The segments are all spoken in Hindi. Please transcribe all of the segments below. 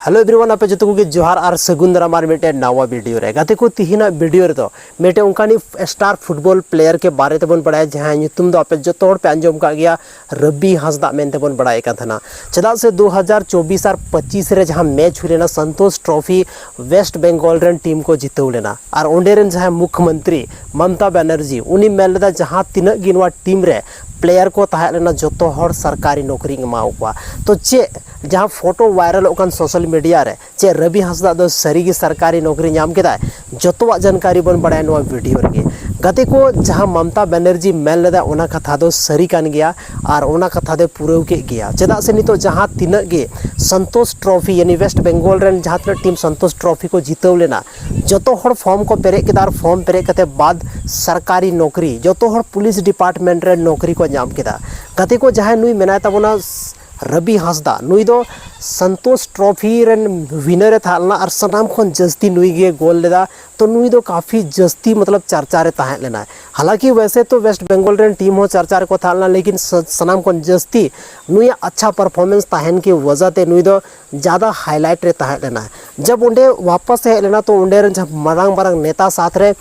हेलो एवरीवन आपे जो को जोहार और सगुन दाराम मेटे नवा वीडियो रे गाते को तिहिना वीडियो रे तो मेटे उनकानी स्टार फुटबॉल प्लेयर के बारे तेबन बड़ाय जहां ᱧᱩᱛᱩᱢ दो आपे जो पे अंजम का गया रबी हंसदा मेनते बन बड़ाय का थना चदा से 2024 और 25 रे जहां मैच हुई लेना संतोष ट्रॉफी वेस्ट बंगाल रन टीम को जितव लेना और ओंडे रन जहां मुख्यमंत्री ममता बनर्जी उनी मेलदा जहां तिना गिनवा टीम रे प्लेयर को तहा लेना जोतो हर सरकारी नौकरी एमाउवा तो चे जहां फोटो वायरल ओकन सोशल मीडिया रे चे रवि हंसदा दो सरीगी सरकारी नौकरी नाम केदा जोतोवा जानकारी बन बड़ाय नवा वीडियो रे गते को जहां ममता बनर्जी मेल लेदा ओना कथा दो सरी कान गया और ओना कथा दे पुरव के गया चदा से नितो जहां तिना गे संतोष ट्रॉफी यानी वेस्ट बंगाल रन जहां तना टीम संतोष ट्रॉफी को जीतव लेना जोतो हर फॉर्म को पेरे केदार फॉर्म पेरे कते बाद सरकारी नौकरी जोतो हर पुलिस डिपार्टमेंट रे नौकरी को नाम केदा गते को जहां नुई मेनाय ताबोना रवि हंसदा नुई दो संतोष ट्रॉफी रन विनर थालना और सनाम खन जस्ती नुई गे गोल लेदा तो नुई दो काफ़ी जस्ती मतलब चर्चा रे ताहे लेना हालांकि वैसे तो वेस्ट बंगाल रन टीम हो चर्चा को थालना लेकिन सनाम खन जस्ती नुई अच्छा परफॉर्मेंस ताहन की वजह ते नुई दो ज़्यादा हाईलाइट रे ताहे लेना जब उन्हें वापस हे लेना तो उन्हें रन जब मरांग नेता साथ रे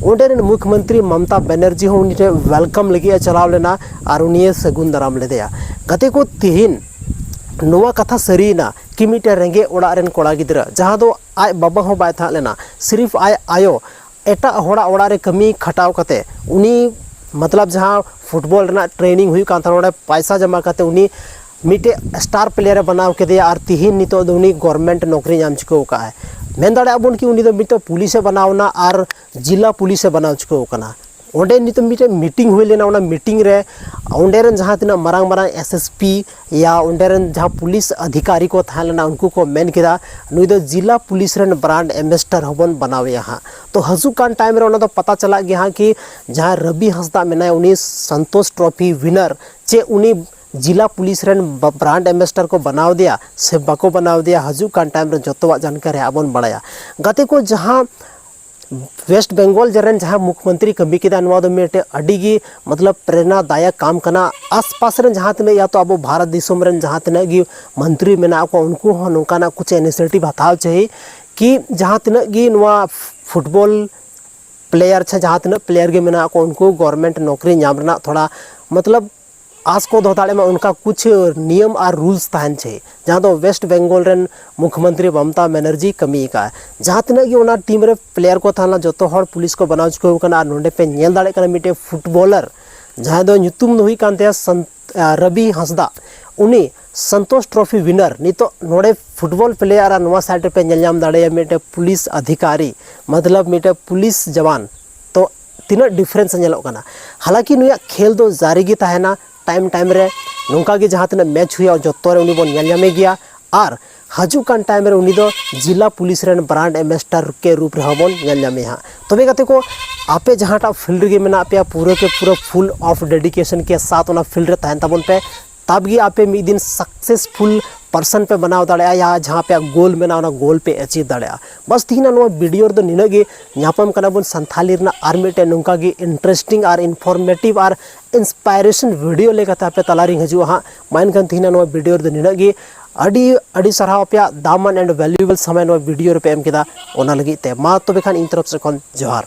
उन्हें रन मुख्यमंत्री ममता बनर्जी हो उन्हें वेलकम लगे चलाव लेना और उन्हें सगुन दाराम लेदेया गते को तिहिन नोवा कथा सरीना कि मिटे रेंगे ओड़ा रेन कोड़ा गिद्रा जहां दो आय बाबा हो बाय था लेना सिर्फ आय आयो एटा होड़ा ओड़ा रे कमी खटाव कते उनी मतलब जहां फुटबॉल रेना ट्रेनिंग हुई कान था पैसा जमा करते उनी मिटे स्टार प्लेयर बनाव के दिया और तिहिन नितो उनी गवर्नमेंट नौकरी नाम चुको का है मेन दाड़े अबन कि उनी दो मितो पुलिस बनावना और जिला पुलिस बनाव चुको कना ओंडे नितो मिटे मीटिंग हुई लेना ओना मीटिंग रे ओंडे रन जहां तना मरांग एसएसपी या ओंडे रन जहां पुलिस अधिकारी को था लेना उनको को मेन केदा नुई दो जिला पुलिस रन ब्रांड एम्बेसडर होबन बनावे यहाँ तो हजू कान टाइम रे ओना दो पता चला गया कि जहां रवि हंसदा मेना उनी संतोष ट्रॉफी विनर चे उनी जिला पुलिस रन ब्रांड एम्बेसडर को बनाव दिया से बाको बनाव दिया हजू कान टाइम रे जोतोवा जानकारी आबन बड़ाया गते को जहां वेस्ट बंगाल जरन जहां मुख्यमंत्री कमी केदा नवा दो मेटे अडिगी मतलब प्रेरणादायक काम करना आसपास रन जहां तने या तो अब भारत दिसोम रन जहां तने गी मंत्री मेना को उनको हो नोकाना कुछ इनिशिएटिव हताव चाहिए कि जहां तने गी नवा फुटबॉल प्लेयर छे जहां तने प्लेयर गे मेना को उनको गवर्नमेंट नौकरी नाम रना थोड़ा मतलब आज को दोताड़े में उनका कुछ नियम और रूल्स तहन छे जहाँ तो वेस्ट बंगाल रन मुख्यमंत्री ममता बनर्जी कमी का जहाँ तना कि ओना टीम रे प्लेयर को थाना जो तो हर पुलिस को बनाव चुको कना नोंडे पे नेल दाड़े कना मिटे फुटबॉलर जहाँ दो ᱧᱩᱛᱩᱢ हुई कानते रवि हंसदा उनी संतोष ट्रॉफी विनर नितो नोड़े फुटबॉल प्लेयर और नवा साइड पे नेल नाम दाड़े मिटे पुलिस अधिकारी मतलब मिटे पुलिस जवान तो तीना डिफरेंस नेलो कना हालांकि नुया खेल दो जारी गी ताहेना टाइम रे नोंका गे जहां तना मैच हुआ जोतो रे उनी बन नेल गया और हजू कान टाइम रे उनी दो जिला पुलिस रन ब्रांड एम्बेसडर के रूप रे हबन नेल हाँ तबे गते को आपे जहांटा फील्ड गे मेना पे पूरे के पूरा फुल ऑफ डेडिकेशन के साथ ओना फील्ड रे तहन तबन पे तब गी आपे मिद दिन सक्सेसफुल पर्सन पे बनाव दाड़ा या जहाँ पे गोल मेना ओना गोल पे अचीव दाड़ा बस तीना नो वीडियो दो निना गे ᱧᱟᱯᱟᱢ ᱠᱟᱱᱟ ᱵᱚᱱ ᱥᱟᱱᱛᱷᱟᱞᱤ ᱨᱮᱱᱟᱜ ᱟᱨ ᱢᱤᱫᱴᱮᱱ ᱱᱚᱝᱠᱟ ᱜᱮ इंटरेस्टिंग और इनफॉर्मेटिव और इंस्पायरेशन वीडियो लेकर आपे तलारी हजूआ हाँ मानकन तीना नो वीडियो दो निना गे अड़ी साराव पे दामन एंड वैल्यूएबल समय नो वीडियो पे एम केदा ओना लगी ते मा तबे खान इन तरफ से खन जोहार।